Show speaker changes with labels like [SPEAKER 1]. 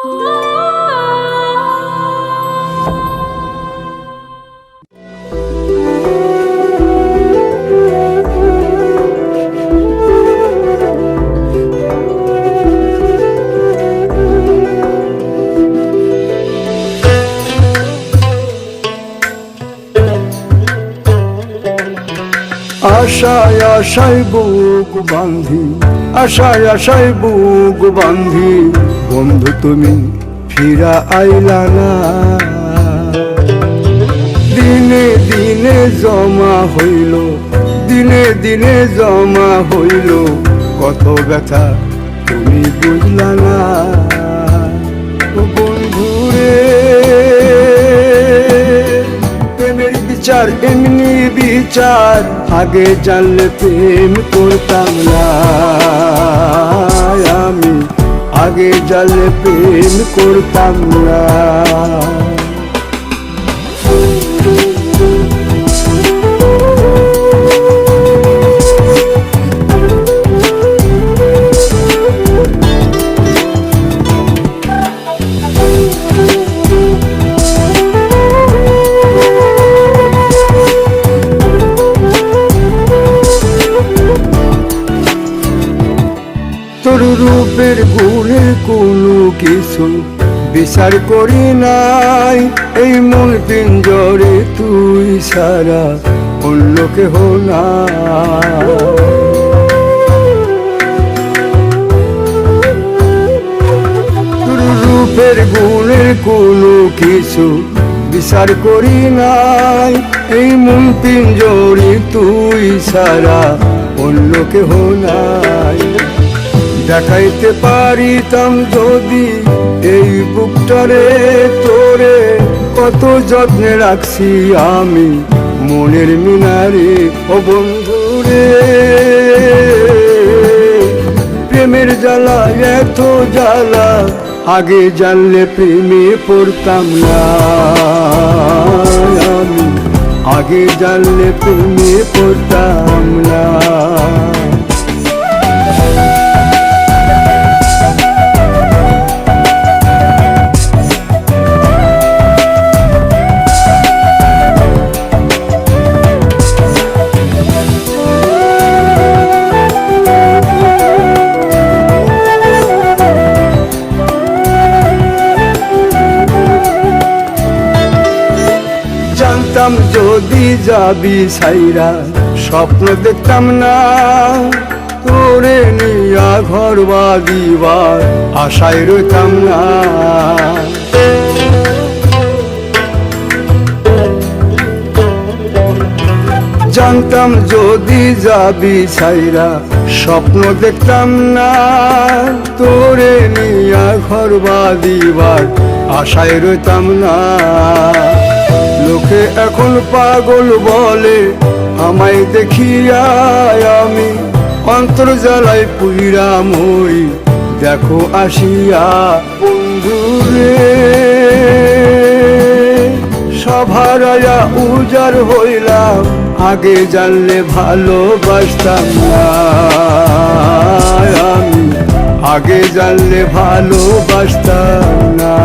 [SPEAKER 1] আশায় আশায় বুক বাঁধি, আশায় আশায় বুক বাঁধি, বন্ধু তুমি ফিরা আইলা না। দিনে দিনে জমা হইল, দিনে দিনে জমা হইল, কত ব্যথা তুমি বুঝলা না। বন্ধুরে প্রেমের বিচার এমনি বিচার, আগে জানলে প্রেম করতাম না আমি, আগে জানলে প্রেম করতাম না। তোর রূপের গুণের কোনো কিছু বিচার করি নাই, এই মন পিঞ্জরে তুই সারা অন্য কেহ না। তোর রূপের গুণের কোনো কিছু বিচার করি নাই, এই মন পিঞ্জরে তুই সারা অন্য কেহ নাই। দেখাইতে পারিতাম যদি এই বুকটারে তোরে, কত যত্নে রাখছি আমি মনের মিনারে। ও বন্ধুরে প্রেমের জ্বালা এত জ্বালা, আগে জানলে প্রেমে পড়তাম না আমি, আগে জানলে প্রেমে পড়তাম না। জানতাম যদি যাবি সাইরা, স্বপ্ন দেখতাম না তোরে নিয়া ঘর বাঁধিবার আশায় রইতাম না। জানতাম যদি যাবি সাইরা, স্বপ্ন দেখতাম না তোরে নিয়া ঘর বাঁধিবার আশায় রইতাম না। লোকে এখন পাগল বলে আমায় দেখিয়া, আমি অন্তর জ্বালায় পুইরা মরি দেখো আসিয়া। বন্ধুরে সভারায়া উজার হইলাম, আগে জানলে ভালোবাসতাম না আমি, আগে জানলে ভালোবাসতাম না।